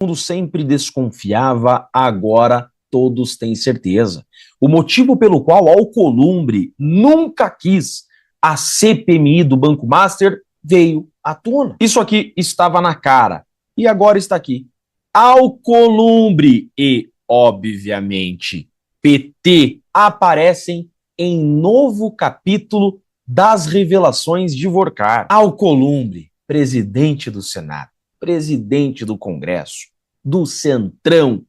mundo sempre desconfiava, agora todos têm certeza. O motivo pelo qual Alcolumbre nunca quis a CPMI do Banco Master veio à tona. Isso aqui estava na cara e agora está aqui. Alcolumbre e, obviamente, PT aparecem em novo capítulo das revelações de Vorcar. Alcolumbre, presidente do Senado, presidente do Congresso, do Centrão,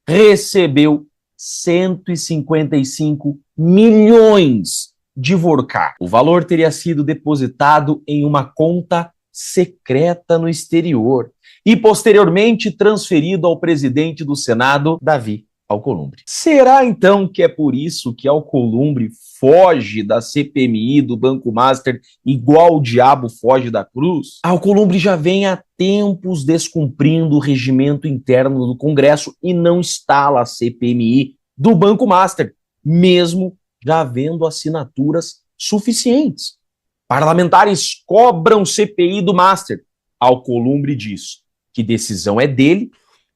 recebeu 155 milhões de Vorcar. O valor teria sido depositado em uma conta secreta no exterior e posteriormente transferido ao presidente do Senado, Davi Alcolumbre. Será então que é por isso que Alcolumbre foge da CPMI do Banco Master igual o diabo foge da cruz? Alcolumbre já vem há tempos descumprindo o regimento interno do Congresso e não instala a CPMI do Banco Master, mesmo já havendo assinaturas suficientes. Parlamentares cobram CPI do Master. Alcolumbre diz que decisão é dele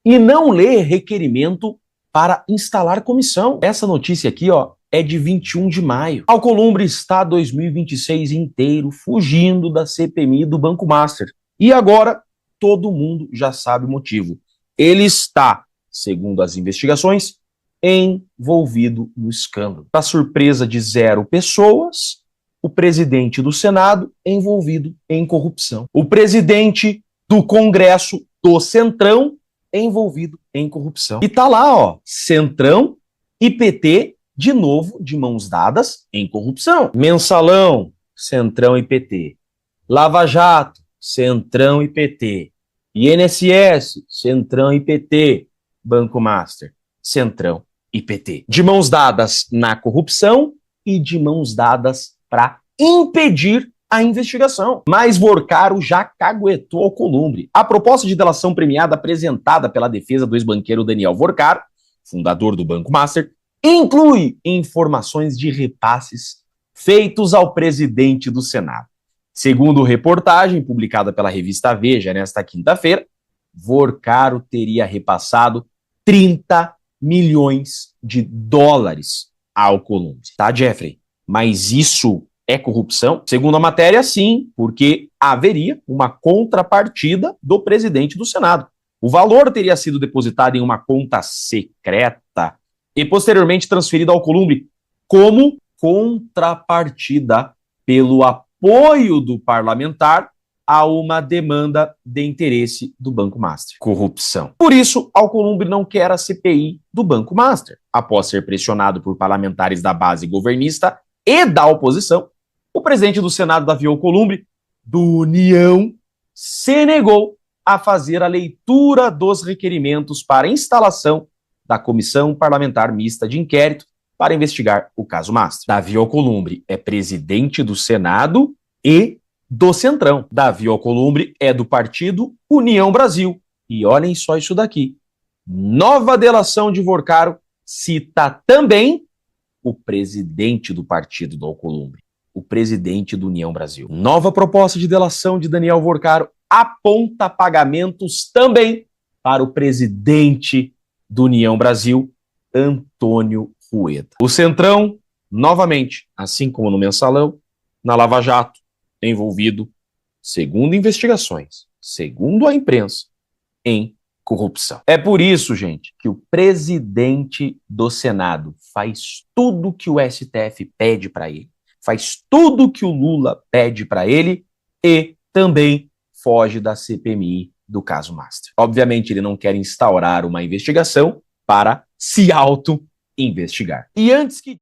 e não lê requerimento para instalar comissão. Essa notícia aqui, é de 21 de maio. Alcolumbre está 2026 inteiro fugindo da CPMI do Banco Master. E agora, todo mundo já sabe o motivo. Ele está, segundo as investigações, envolvido no escândalo. Para surpresa de 0 pessoas, o presidente do Senado envolvido em corrupção. O presidente do Congresso do Centrão envolvido em corrupção. E tá lá, Centrão e PT de novo de mãos dadas em corrupção. Mensalão, Centrão e PT. Lava Jato, Centrão e PT. INSS, Centrão e PT. Banco Master, Centrão e PT. De mãos dadas na corrupção e de mãos dadas para impedir a investigação. Mas Vorcaro já caguetou Alcolumbre. A proposta de delação premiada apresentada pela defesa do ex-banqueiro Daniel Vorcaro, fundador do Banco Master, inclui informações de repasses feitos ao presidente do Senado. Segundo reportagem publicada pela revista Veja nesta quinta-feira, Vorcaro teria repassado 30 milhões de dólares a Alcolumbre. Tá, Jeffrey? Mas isso é corrupção? Segundo a matéria, sim, porque haveria uma contrapartida do presidente do Senado. O valor teria sido depositado em uma conta secreta e posteriormente transferido ao Alcolumbre como contrapartida pelo apoio do parlamentar a uma demanda de interesse do Banco Master. Corrupção. Por isso, Alcolumbre não quer a CPI do Banco Master. Após ser pressionado por parlamentares da base governista e da oposição, o presidente do Senado, Davi Alcolumbre, do União, se negou a fazer a leitura dos requerimentos para instalação da Comissão Parlamentar Mista de Inquérito para investigar o caso Master. Davi Alcolumbre é presidente do Senado e do Centrão. Davi Alcolumbre é do partido União Brasil. E olhem só isso daqui. Nova delação de Vorcaro cita também o presidente do partido do Alcolumbre, o presidente do União Brasil. Nova proposta de delação de Daniel Vorcaro aponta pagamentos também para o presidente do União Brasil, Antônio Rueda. O Centrão, novamente, assim como no Mensalão, na Lava Jato, envolvido, segundo investigações, segundo a imprensa, em corrupção. É por isso, gente, que o presidente do Senado faz tudo que o STF pede para ele, faz tudo que o Lula pede para ele e também foge da CPMI do caso Master. Obviamente, ele não quer instaurar uma investigação para se auto-investigar. E antes que...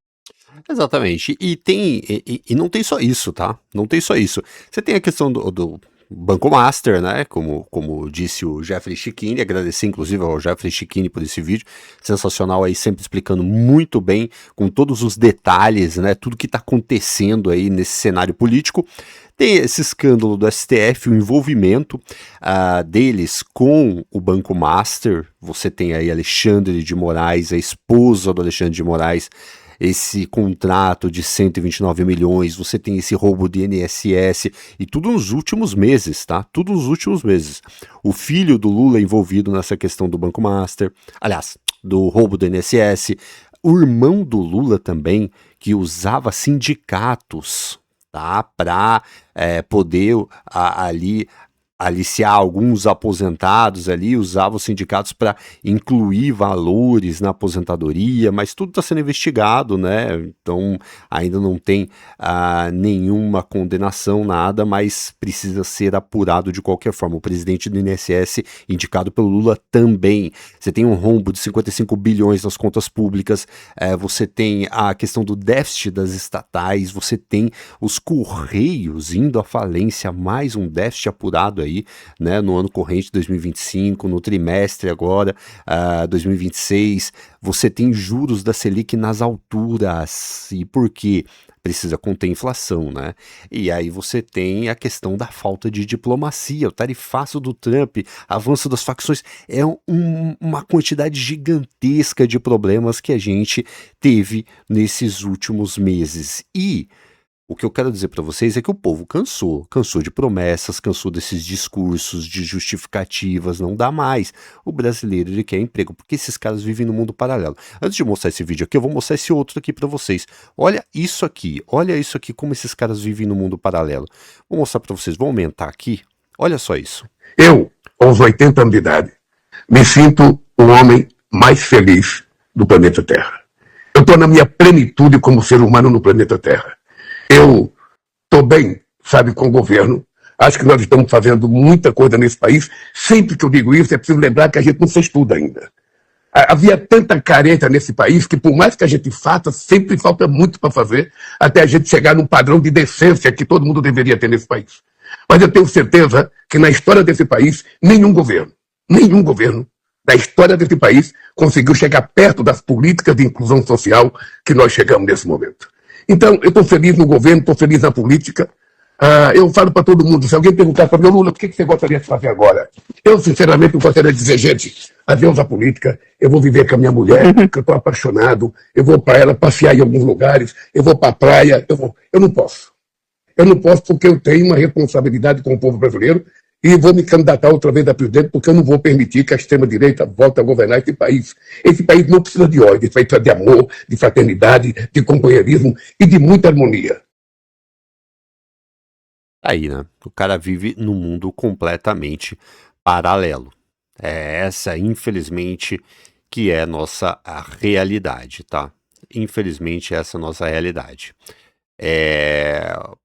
Exatamente. E não tem só isso, tá? Não tem só isso. Você tem a questão do Banco Master, né? Como disse o Jeffrey Chicchini, agradecer inclusive ao Jeffrey Chicchini por esse vídeo, sensacional aí, sempre explicando muito bem, com todos os detalhes, né? Tudo que está acontecendo aí nesse cenário político. Tem esse escândalo do STF, o envolvimento deles com o Banco Master. Você tem aí Alexandre de Moraes, a esposa do Alexandre de Moraes, esse contrato de 129 milhões, você tem esse roubo de INSS, e tudo nos últimos meses, tá? Tudo nos últimos meses. O filho do Lula envolvido nessa questão do Banco Master, aliás, do roubo do INSS, o irmão do Lula também, que usava sindicatos, tá? Para poder ali aliciar alguns aposentados ali, usava os sindicatos para incluir valores na aposentadoria, mas tudo está sendo investigado, né? Então ainda não tem nenhuma condenação, nada, mas precisa ser apurado de qualquer forma. O presidente do INSS, indicado pelo Lula, também. Você tem um rombo de 55 bilhões nas contas públicas, você tem a questão do déficit das estatais, você tem os Correios indo à falência, mais um déficit apurado aí, né, no ano corrente 2025, no trimestre agora, 2026, você tem juros da Selic nas alturas. E por quê? Precisa conter inflação, né? E aí você tem a questão da falta de diplomacia, o tarifaço do Trump, avanço das facções, é uma quantidade gigantesca de problemas que a gente teve nesses últimos meses. E o que eu quero dizer para vocês é que o povo cansou de promessas, cansou desses discursos de justificativas, não dá mais. O brasileiro, ele quer emprego, porque esses caras vivem no mundo paralelo. Antes de mostrar esse vídeo aqui, eu vou mostrar esse outro aqui para vocês. Olha isso aqui, como esses caras vivem no mundo paralelo. Vou mostrar para vocês, vou aumentar aqui, olha só isso. Eu, aos 80 anos de idade, me sinto o homem mais feliz do planeta Terra. Eu estou na minha plenitude como ser humano no planeta Terra. Eu estou bem, sabe, com o governo. Acho que nós estamos fazendo muita coisa nesse país. Sempre que eu digo isso, é preciso lembrar que a gente não fez tudo ainda. Havia tanta carência nesse país que, por mais que a gente faça, sempre falta muito para fazer, até a gente chegar num padrão de decência que todo mundo deveria ter nesse país. Mas eu tenho certeza que na história desse país, nenhum governo da história desse país conseguiu chegar perto das políticas de inclusão social que nós chegamos nesse momento. Então, eu estou feliz no governo, estou feliz na política. Eu falo para todo mundo, se alguém perguntar para mim, Lula, o que você gostaria de fazer agora? Eu, sinceramente, gostaria de dizer, gente, adeus à política, eu vou viver com a minha mulher, que eu estou apaixonado, eu vou para ela passear em alguns lugares, eu vou para a praia, eu não posso. Eu não posso porque eu tenho uma responsabilidade com o povo brasileiro e vou me candidatar outra vez a presidente porque eu não vou permitir que a extrema-direita volte a governar esse país. Esse país não precisa de ódio, esse país precisa de amor, de fraternidade, de companheirismo e de muita harmonia. Aí, né? O cara vive num mundo completamente paralelo. É essa, infelizmente, que é a realidade, tá? Infelizmente, essa é a nossa realidade.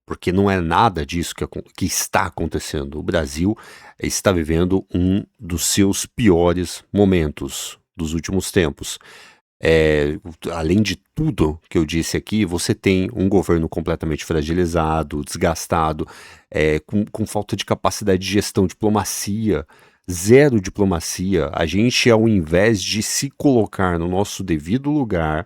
Porque não é nada disso que está acontecendo. O Brasil está vivendo um dos seus piores momentos dos últimos tempos. Além de tudo que eu disse aqui, você tem um governo completamente fragilizado, desgastado, com falta de capacidade de gestão, diplomacia, zero diplomacia. A gente, ao invés de se colocar no nosso devido lugar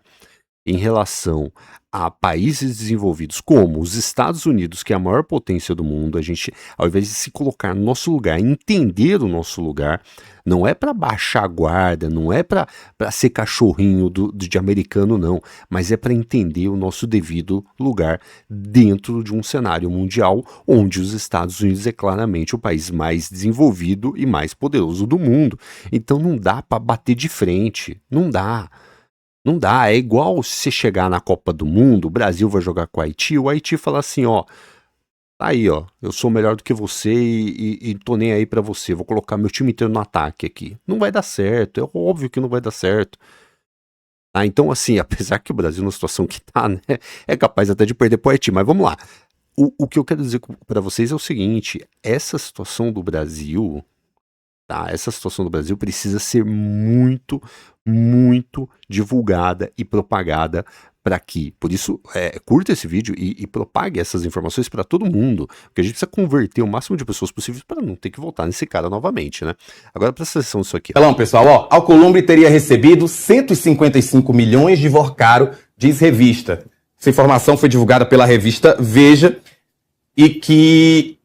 em relação a países desenvolvidos como os Estados Unidos, que é a maior potência do mundo, a gente, ao invés de se colocar no nosso lugar, entender o nosso lugar, não é para baixar a guarda, não é para ser cachorrinho de americano, não, mas é para entender o nosso devido lugar dentro de um cenário mundial onde os Estados Unidos é claramente o país mais desenvolvido e mais poderoso do mundo. Então não dá para bater de frente, não dá. Não dá, é igual se chegar na Copa do Mundo, o Brasil vai jogar com o Haiti fala assim, ó, tá aí, ó, eu sou melhor do que você e tô nem aí pra você, vou colocar meu time inteiro no ataque aqui. Não vai dar certo, é óbvio que não vai dar certo. Então, assim, apesar que o Brasil na situação que tá, né, é capaz até de perder pro Haiti, mas vamos lá. O que eu quero dizer pra vocês é o seguinte, essa situação do Brasil... Tá? Essa situação do Brasil precisa ser muito, muito divulgada e propagada para que, por isso, curta esse vídeo e propague essas informações para todo mundo, porque a gente precisa converter o máximo de pessoas possíveis para não ter que voltar nesse cara novamente, né? Agora presta atenção nisso aqui. Então, pessoal, ó, Alcolumbre teria recebido 155 milhões de Vorcaro, diz revista. Essa informação foi divulgada pela revista Veja e que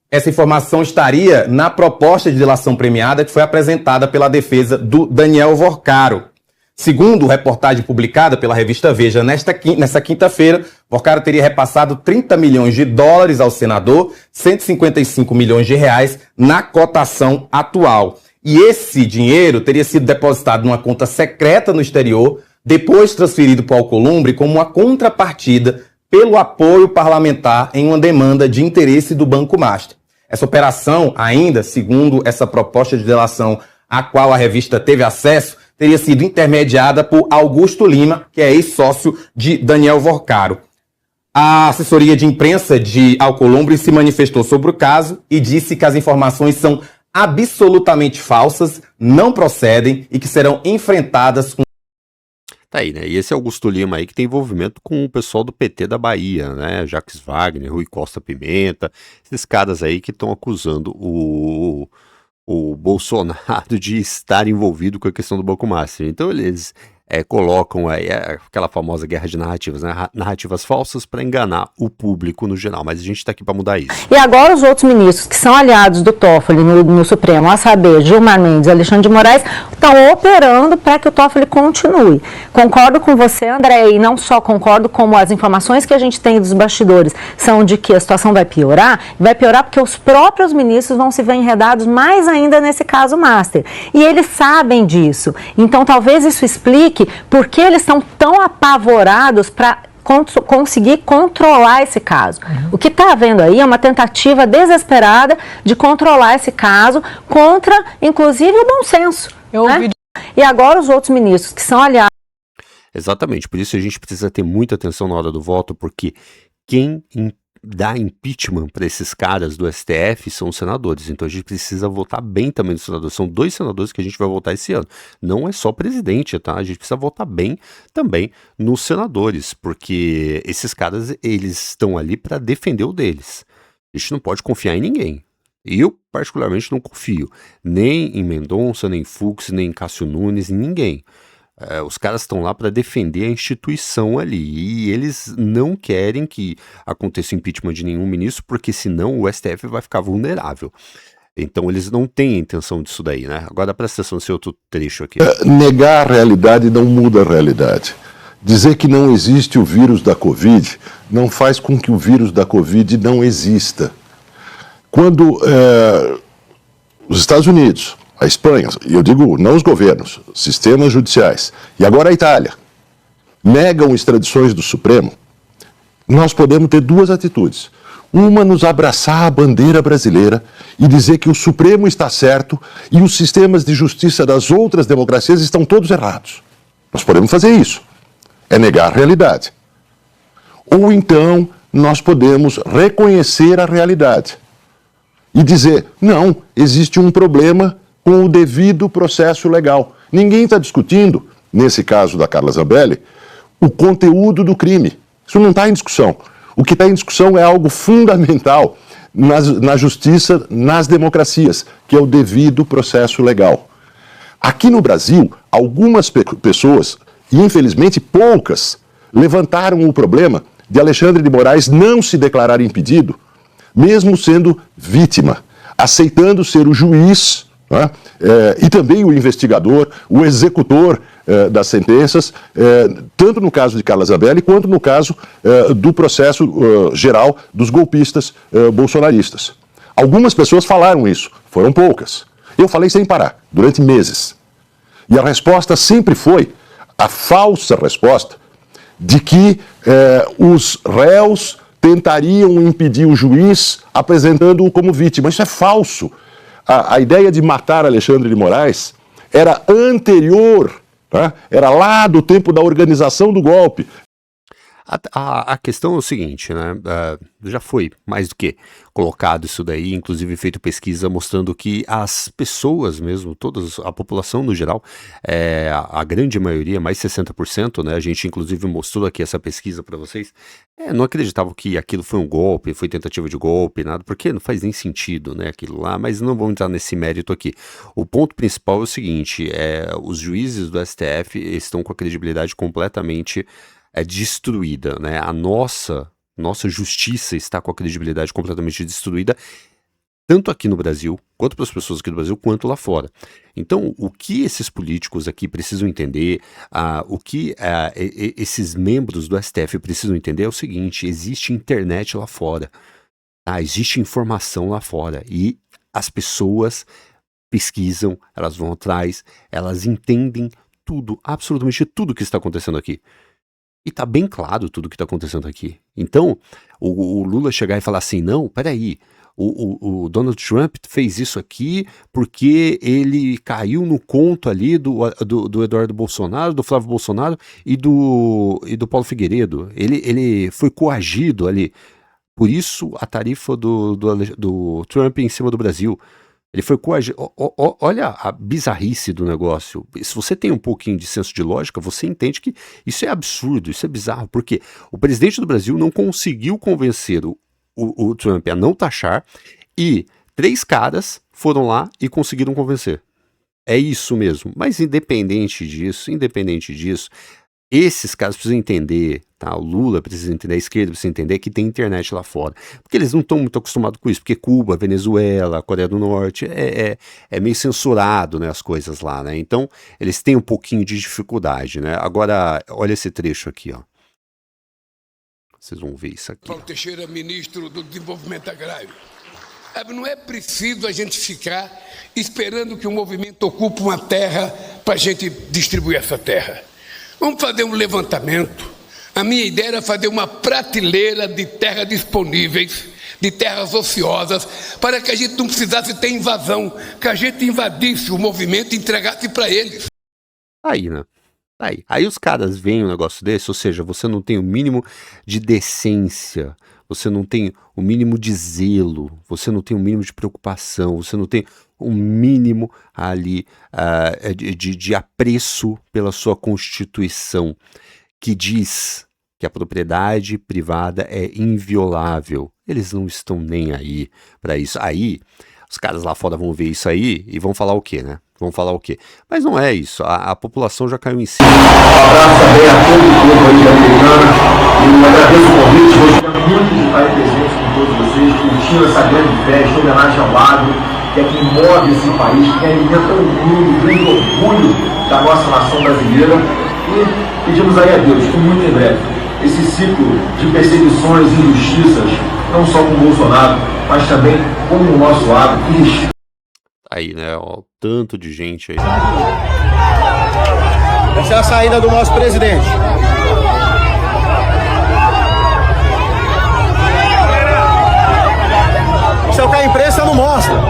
essa informação estaria na proposta de delação premiada que foi apresentada pela defesa do Daniel Vorcaro. Segundo reportagem publicada pela revista Veja nessa quinta-feira, Vorcaro teria repassado 30 milhões de dólares ao senador, 155 milhões de reais na cotação atual. E esse dinheiro teria sido depositado numa conta secreta no exterior, depois transferido para o Alcolumbre como uma contrapartida pelo apoio parlamentar em uma demanda de interesse do Banco Master. Essa operação, ainda, segundo essa proposta de delação a qual a revista teve acesso, teria sido intermediada por Augusto Lima, que é ex-sócio de Daniel Vorcaro. A assessoria de imprensa de Alcolumbre se manifestou sobre o caso e disse que as informações são absolutamente falsas, não procedem e que serão enfrentadas com... Tá aí, né? E esse Augusto Lima aí que tem envolvimento com o pessoal do PT da Bahia, né? Jacques Wagner, Rui Costa Pimenta, esses caras aí que estão acusando o Bolsonaro de estar envolvido com a questão do Banco Master. Então eles colocam aí aquela famosa guerra de narrativas, né? Narrativas falsas para enganar o público no geral, mas a gente está aqui para mudar isso. E agora os outros ministros que são aliados do Toffoli no Supremo, a saber, Gilmar Mendes e Alexandre de Moraes, estão operando para que o Toffoli continue. Concordo com você, André, e não só concordo, como as informações que a gente tem dos bastidores são de que a situação vai piorar porque os próprios ministros vão se ver enredados mais ainda nesse caso Master. E eles sabem disso. Então talvez isso explique por que eles estão tão apavorados para conseguir controlar esse caso. O que está havendo aí é uma tentativa desesperada de controlar esse caso contra, inclusive, o bom senso. Né? E agora os outros ministros que são aliados... Exatamente, por isso a gente precisa ter muita atenção na hora do voto, porque quem dá impeachment para esses caras do STF são os senadores, então a gente precisa votar bem também nos senadores. São 2 senadores que a gente vai votar esse ano, não é só presidente, tá? A gente precisa votar bem também nos senadores, porque esses caras, eles estão ali para defender o deles. A gente não pode confiar em ninguém. Eu, particularmente, não confio nem em Mendonça, nem em Fux, nem em Cássio Nunes, em ninguém. Os caras estão lá para defender a instituição ali e eles não querem que aconteça o impeachment de nenhum ministro, porque senão o STF vai ficar vulnerável. Então eles não têm a intenção disso daí, né? Agora presta atenção nesse outro trecho aqui. Negar a realidade não muda a realidade. Dizer que não existe o vírus da Covid não faz com que o vírus da Covid não exista. Quando os Estados Unidos, a Espanha, e eu digo não os governos, sistemas judiciais, e agora a Itália, negam extradições do Supremo, nós podemos ter 2 atitudes. Uma, nos abraçar a bandeira brasileira e dizer que o Supremo está certo e os sistemas de justiça das outras democracias estão todos errados. Nós podemos fazer isso. É negar a realidade. Ou então, nós podemos reconhecer a realidade e dizer, não, existe um problema com o devido processo legal. Ninguém está discutindo, nesse caso da Carla Zambelli, o conteúdo do crime. Isso não está em discussão. O que está em discussão é algo fundamental na justiça, nas democracias, que é o devido processo legal. Aqui no Brasil, algumas pessoas, e infelizmente poucas, levantaram o problema de Alexandre de Moraes não se declarar impedido, mesmo sendo vítima, aceitando ser o juiz, né, e também o investigador, o executor das sentenças, tanto no caso de Carla Zambelli, quanto no caso do processo geral dos golpistas bolsonaristas. Algumas pessoas falaram isso, foram poucas. Eu falei sem parar, durante meses. E a resposta sempre foi a falsa resposta de que os réus tentariam impedir o juiz apresentando-o como vítima. Isso é falso. A ideia de matar Alexandre de Moraes era anterior, tá? Era lá do tempo da organização do golpe. A questão é o seguinte, né? Já foi mais do que colocado isso daí, inclusive feito pesquisa mostrando que as pessoas mesmo, a população no geral, a grande maioria, mais 60%, né? A gente inclusive mostrou aqui essa pesquisa para vocês, não acreditavam que aquilo foi um golpe, foi tentativa de golpe, nada, porque não faz nem sentido, né, aquilo lá, mas não vamos entrar nesse mérito aqui. O ponto principal é o seguinte, os juízes do STF estão com a credibilidade completamente destruída, né? A nossa justiça está com a credibilidade completamente destruída, tanto aqui no Brasil, quanto para as pessoas aqui do Brasil, quanto lá fora. Então, o que esses políticos aqui precisam entender, o que esses membros do STF precisam entender é o seguinte: existe internet lá fora, existe informação lá fora, e as pessoas pesquisam, elas vão atrás, elas entendem tudo, absolutamente tudo que está acontecendo aqui. E tá bem claro tudo que está acontecendo aqui. Então, o Lula chegar e falar assim, não, peraí, o Donald Trump fez isso aqui porque ele caiu no conto ali do Eduardo Bolsonaro, do Flávio Bolsonaro e do Paulo Figueiredo. Ele foi coagido ali. Por isso a tarifa do Trump em cima do Brasil. Ele foi coagido. Olha a bizarrice do negócio. Se você tem um pouquinho de senso de lógica, você entende que isso é absurdo, isso é bizarro, porque o presidente do Brasil não conseguiu convencer o Trump a não taxar, e 3 caras foram lá e conseguiram convencer. É isso mesmo. Mas independente disso, esses caras precisam entender, tá? O Lula precisa entender, a esquerda precisa entender que tem internet lá fora. Porque eles não estão muito acostumados com isso, porque Cuba, Venezuela, Coreia do Norte, é meio censurado, né, as coisas lá, né? Então, eles têm um pouquinho de dificuldade, né? Agora, olha esse trecho aqui, ó. Vocês vão ver isso aqui. Paulo Teixeira, ministro do Desenvolvimento Agrário. Não é preciso a gente ficar esperando que o movimento ocupe uma terra para a gente distribuir essa terra. Vamos fazer um levantamento. A minha ideia era fazer uma prateleira de terras disponíveis, de terras ociosas, para que a gente não precisasse ter invasão, que a gente invadisse o movimento e entregasse para eles. Aí, né? Aí os caras veem um negócio desse, ou seja, você não tem o mínimo de decência, você não tem o mínimo de zelo, você não tem o mínimo de preocupação, você não tem um mínimo ali de apreço pela sua Constituição, que diz que a propriedade privada é inviolável. Eles não estão nem aí para isso. Aí, os caras lá fora vão ver isso aí e vão falar o quê, né? Vão falar o quê? Mas não é isso. A população já caiu em cima. Um abraço também a todo o povo aí americano. E agradeço o convite. Gostaria muito de estar presente com todos vocês, curtindo essa grande festa, homenagem ao agro, que é quem move esse país, que alimenta o mundo, o grande orgulho da nossa nação brasileira. E pedimos aí a Deus que muito em breve esse ciclo de perseguições e injustiças, não só com o Bolsonaro, mas também com o nosso agro, que aí, né, ó, tanto de gente aí. essa é a saída do nosso presidente. Isso é o que a imprensa não mostra.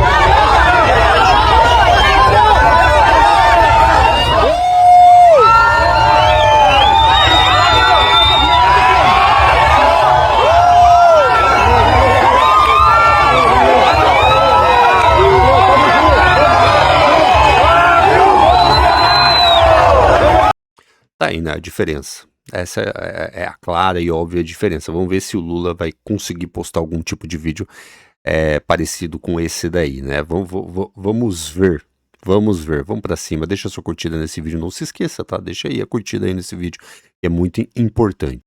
Tá aí, né, a diferença. Essa é a clara e óbvia diferença. Vamos ver se o Lula vai conseguir postar algum tipo de vídeo parecido com esse daí, né? Vamos ver. Vamos pra cima. Deixa a sua curtida nesse vídeo. Não se esqueça, tá? Deixa aí a curtida aí nesse vídeo, que é muito importante.